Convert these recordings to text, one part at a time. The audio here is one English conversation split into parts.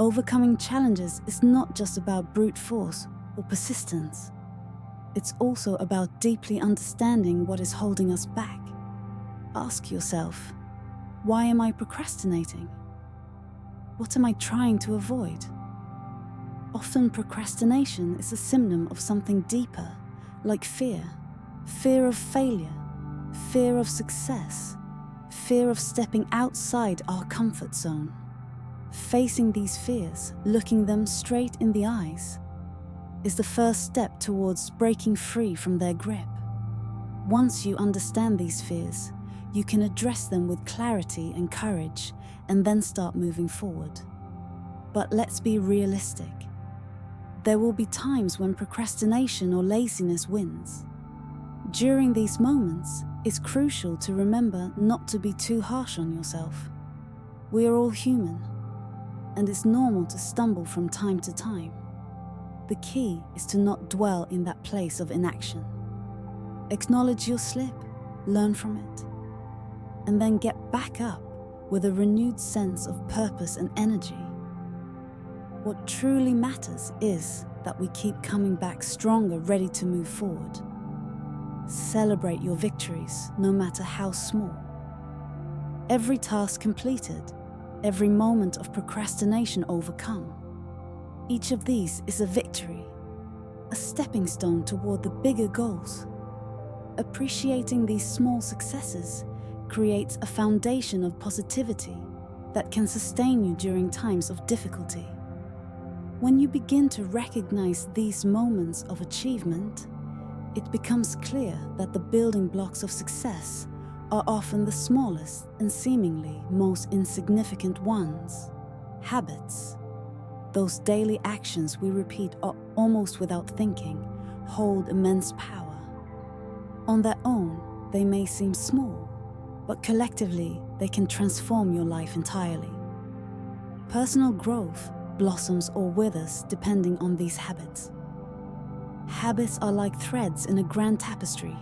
Overcoming challenges is not just about brute force or persistence. It's also about deeply understanding what is holding us back. Ask yourself, why am I procrastinating? What am I trying to avoid? Often procrastination is a symptom of something deeper, like fear. Fear of failure, fear of success, fear of stepping outside our comfort zone. Facing these fears, looking them straight in the eyes, is the first step towards breaking free from their grip. Once you understand these fears, you can address them with clarity and courage and then start moving forward. But let's be realistic. There will be times when procrastination or laziness wins. During these moments, it's crucial to remember not to be too harsh on yourself. We are all human, and it's normal to stumble from time to time. The key is to not dwell in that place of inaction. Acknowledge your slip, learn from it, and then get back up with a renewed sense of purpose and energy. What truly matters is that we keep coming back stronger, ready to move forward. Celebrate your victories, no matter how small. Every task completed, every moment of procrastination overcome. Each of these is a victory, a stepping stone toward the bigger goals. Appreciating these small successes creates a foundation of positivity that can sustain you during times of difficulty. When you begin to recognize these moments of achievement, it becomes clear that the building blocks of success are often the smallest and seemingly most insignificant ones. Habits. Those daily actions we repeat almost without thinking hold immense power. On their own, they may seem small, but collectively, they can transform your life entirely. Personal growth blossoms or withers depending on these habits. Habits are like threads in a grand tapestry.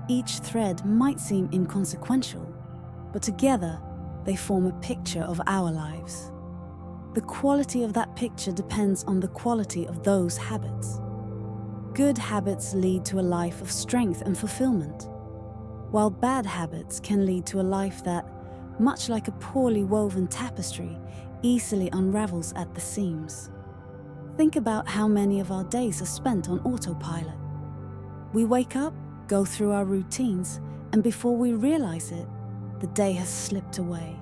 Each thread might seem inconsequential, but together they form a picture of our lives. The quality of that picture depends on the quality of those habits. Good habits lead to a life of strength and fulfillment, while bad habits can lead to a life that, much like a poorly woven tapestry, easily unravels at the seams. Think about how many of our days are spent on autopilot. We wake up, go through our routines, and before we realize it, the day has slipped away.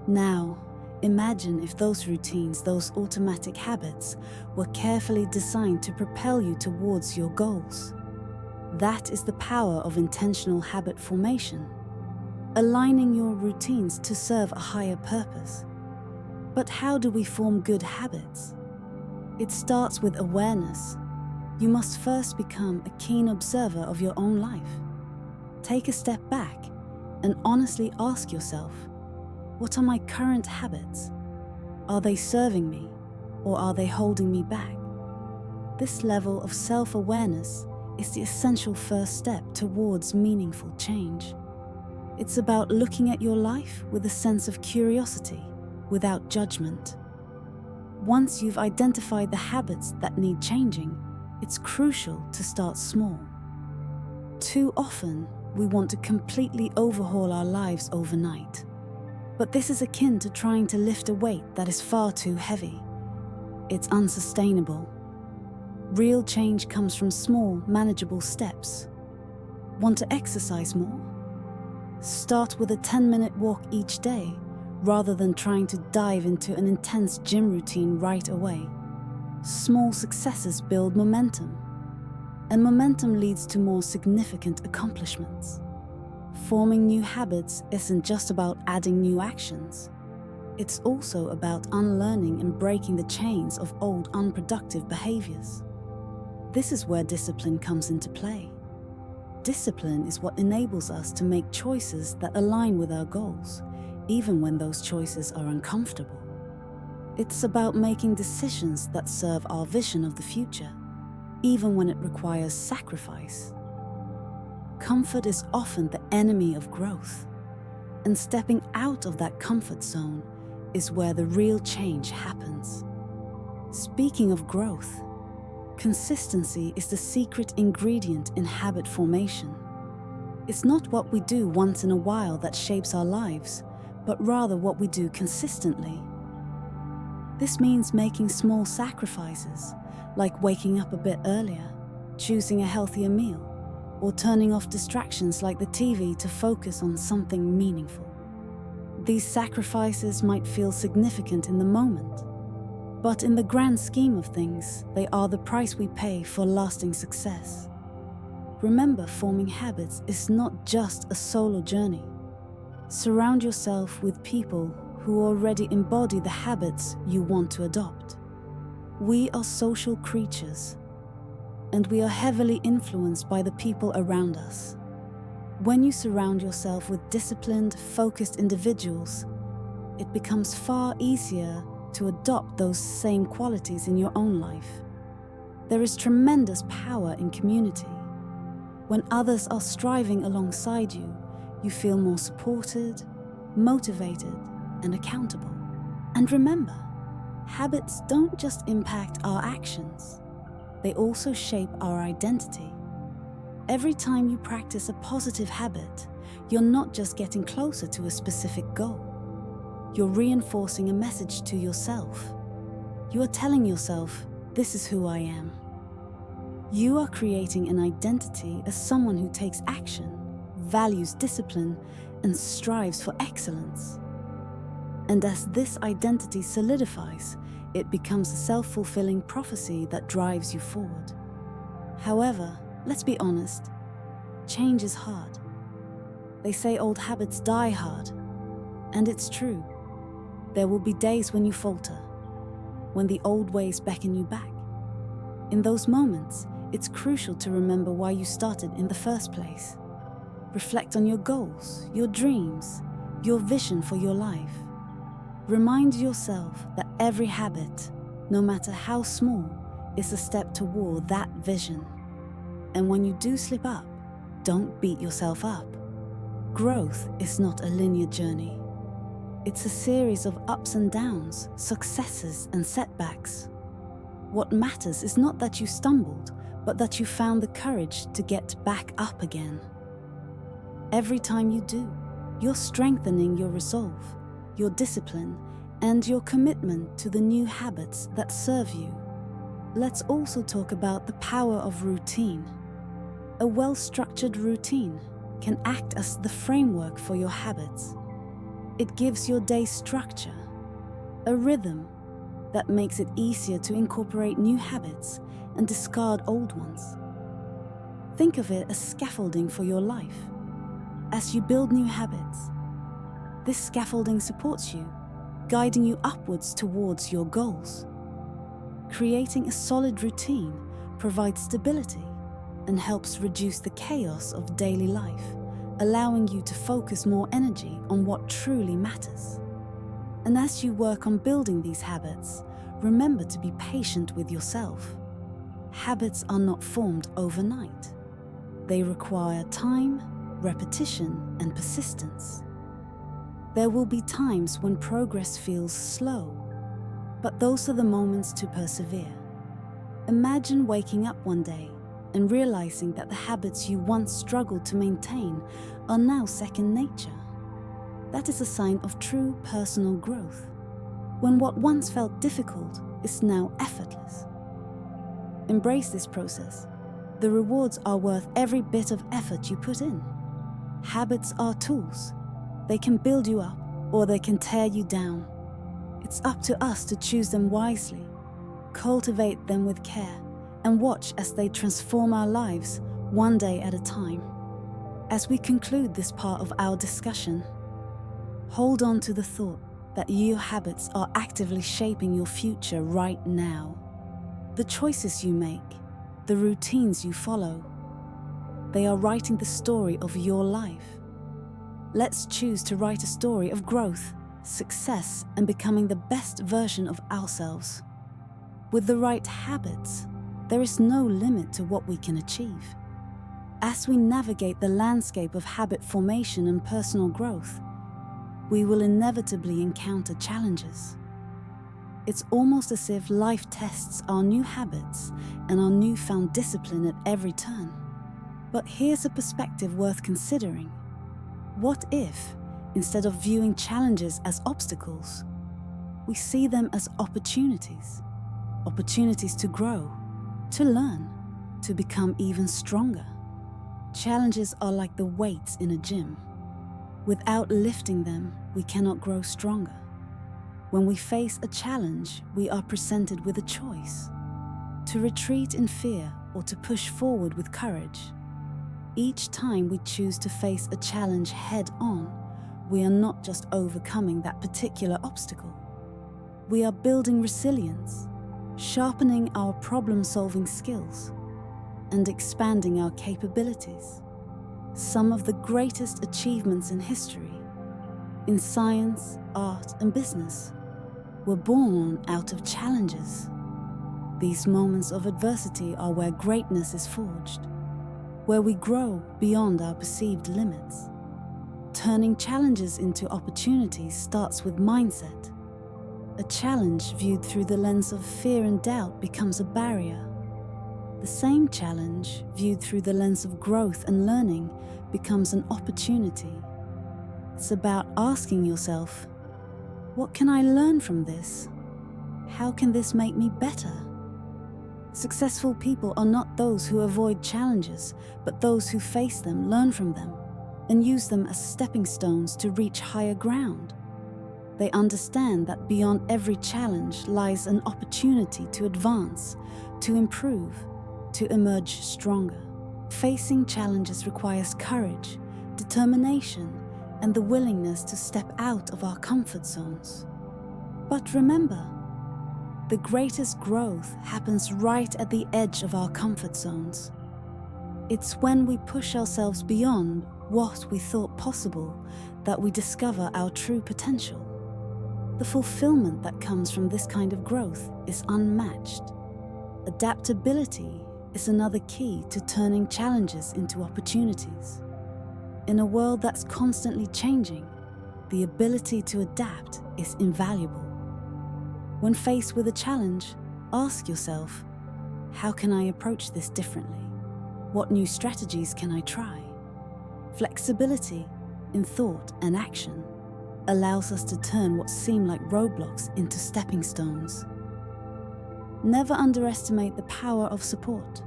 Now, imagine if those routines, those automatic habits, were carefully designed to propel you towards your goals. That is the power of intentional habit formation, aligning your routines to serve a higher purpose. But how do we form good habits? It starts with awareness. You must first become a keen observer of your own life. Take a step back and honestly ask yourself, what are my current habits? Are they serving me, or are they holding me back? This level of self-awareness is the essential first step towards meaningful change. It's about looking at your life with a sense of curiosity, without judgment. Once you've identified the habits that need changing, it's crucial to start small. Too often, we want to completely overhaul our lives overnight. But this is akin to trying to lift a weight that is far too heavy. It's unsustainable. Real change comes from small, manageable steps. Want to exercise more? Start with a 10-minute walk each day, rather than trying to dive into an intense gym routine right away. Small successes build momentum, and momentum leads to more significant accomplishments. Forming new habits isn't just about adding new actions. It's also about unlearning and breaking the chains of old unproductive behaviors. This is where discipline comes into play. Discipline is what enables us to make choices that align with our goals, even when those choices are uncomfortable. It's about making decisions that serve our vision of the future, even when it requires sacrifice. Comfort is often the enemy of growth, and stepping out of that comfort zone is where the real change happens. Speaking of growth, consistency is the secret ingredient in habit formation. It's not what we do once in a while that shapes our lives, but rather what we do consistently. This means making small sacrifices, like waking up a bit earlier, choosing a healthier meal, or turning off distractions like the TV to focus on something meaningful. These sacrifices might feel significant in the moment, but in the grand scheme of things, they are the price we pay for lasting success. Remember, forming habits is not just a solo journey. Surround yourself with people who already embody the habits you want to adopt. We are social creatures, and we are heavily influenced by the people around us. When you surround yourself with disciplined, focused individuals, it becomes far easier to adopt those same qualities in your own life. There is tremendous power in community. When others are striving alongside you, you feel more supported, motivated, and accountable. And remember, habits don't just impact our actions, they also shape our identity. Every time you practice a positive habit, you're not just getting closer to a specific goal. You're reinforcing a message to yourself. You are telling yourself, this is who I am. You are creating an identity as someone who takes action, values discipline, and strives for excellence. And as this identity solidifies, it becomes a self-fulfilling prophecy that drives you forward. However, let's be honest, change is hard. They say old habits die hard, and it's true. There will be days when you falter, when the old ways beckon you back. In those moments, it's crucial to remember why you started in the first place. Reflect on your goals, your dreams, your vision for your life. Remind yourself that every habit, no matter how small, is a step toward that vision. And when you do slip up, don't beat yourself up. Growth is not a linear journey. It's a series of ups and downs, successes and setbacks. What matters is not that you stumbled, but that you found the courage to get back up again. Every time you do, you're strengthening your resolve, your discipline, and your commitment to the new habits that serve you. Let's also talk about the power of routine. A well-structured routine can act as the framework for your habits. It gives your day structure, a rhythm that makes it easier to incorporate new habits and discard old ones. Think of it as scaffolding for your life. As you build new habits, this scaffolding supports you, guiding you upwards towards your goals. Creating a solid routine provides stability and helps reduce the chaos of daily life, allowing you to focus more energy on what truly matters. And as you work on building these habits, remember to be patient with yourself. Habits are not formed overnight. They require time, repetition, and persistence. There will be times when progress feels slow, but those are the moments to persevere. Imagine waking up one day and realizing that the habits you once struggled to maintain are now second nature. That is a sign of true personal growth, when what once felt difficult is now effortless. Embrace this process. The rewards are worth every bit of effort you put in. Habits are tools. They can build you up or they can tear you down. It's up to us to choose them wisely, cultivate them with care, and watch as they transform our lives one day at a time. As we conclude this part of our discussion, hold on to the thought that your habits are actively shaping your future right now. The choices you make, the routines you follow, they are writing the story of your life. Let's choose to write a story of growth, success, and becoming the best version of ourselves. With the right habits, there is no limit to what we can achieve. As we navigate the landscape of habit formation and personal growth, we will inevitably encounter challenges. It's almost as if life tests our new habits and our newfound discipline at every turn. But here's a perspective worth considering. What if, instead of viewing challenges as obstacles, we see them as opportunities? Opportunities to grow, to learn, to become even stronger. Challenges are like the weights in a gym. Without lifting them, we cannot grow stronger. When we face a challenge, we are presented with a choice: to retreat in fear or to push forward with courage. Each time we choose to face a challenge head-on, we are not just overcoming that particular obstacle. We are building resilience, sharpening our problem-solving skills, and expanding our capabilities. Some of the greatest achievements in history, in science, art, and business, were born out of challenges. These moments of adversity are where greatness is forged, where we grow beyond our perceived limits. Turning challenges into opportunities starts with mindset. A challenge viewed through the lens of fear and doubt becomes a barrier. The same challenge viewed through the lens of growth and learning becomes an opportunity. It's about asking yourself, what can I learn from this? How can this make me better? Successful people are not those who avoid challenges, but those who face them, learn from them, and use them as stepping stones to reach higher ground. They understand that beyond every challenge lies an opportunity to advance, to improve, to emerge stronger. Facing challenges requires courage, determination, and the willingness to step out of our comfort zones. But remember, the greatest growth happens right at the edge of our comfort zones. It's when we push ourselves beyond what we thought possible that we discover our true potential. The fulfillment that comes from this kind of growth is unmatched. Adaptability is another key to turning challenges into opportunities. In a world that's constantly changing, the ability to adapt is invaluable. When faced with a challenge, ask yourself, how can I approach this differently? What new strategies can I try? Flexibility in thought and action allows us to turn what seem like roadblocks into stepping stones. Never underestimate the power of support.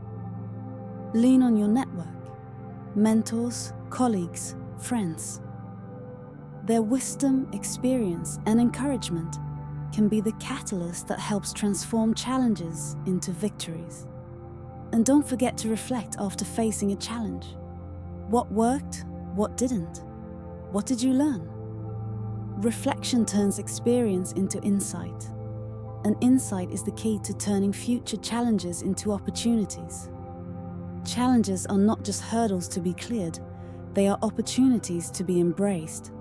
Lean on your network, mentors, colleagues, friends. Their wisdom, experience, and encouragement can be the catalyst that helps transform challenges into victories. And don't forget to reflect after facing a challenge. What worked? What didn't? What did you learn? Reflection turns experience into insight, and insight is the key to turning future challenges into opportunities. Challenges are not just hurdles to be cleared, they are opportunities to be embraced.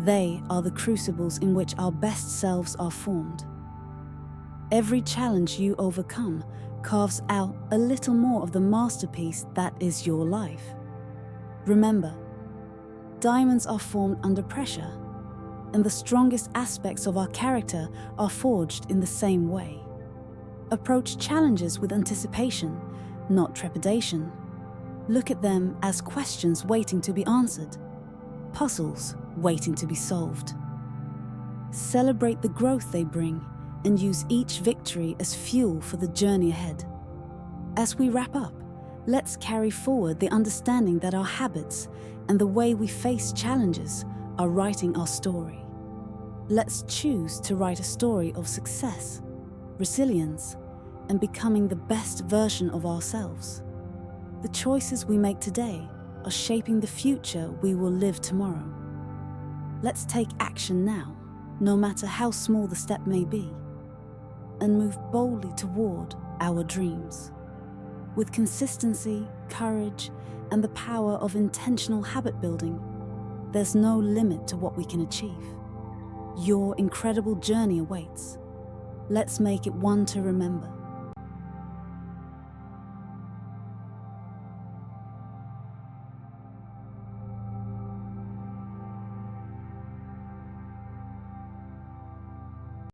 They are the crucibles in which our best selves are formed. Every challenge you overcome carves out a little more of the masterpiece that is your life. Remember, diamonds are formed under pressure, and the strongest aspects of our character are forged in the same way. Approach challenges with anticipation, not trepidation. Look at them as questions waiting to be answered, puzzles waiting to be solved. Celebrate the growth they bring and use each victory as fuel for the journey ahead. As we wrap up, let's carry forward the understanding that our habits and the way we face challenges are writing our story. Let's choose to write a story of success, resilience, and becoming the best version of ourselves. The choices we make today are shaping the future we will live tomorrow. Let's take action now, no matter how small the step may be, and move boldly toward our dreams. With consistency, courage, and the power of intentional habit building, there's no limit to what we can achieve. Your incredible journey awaits. Let's make it one to remember.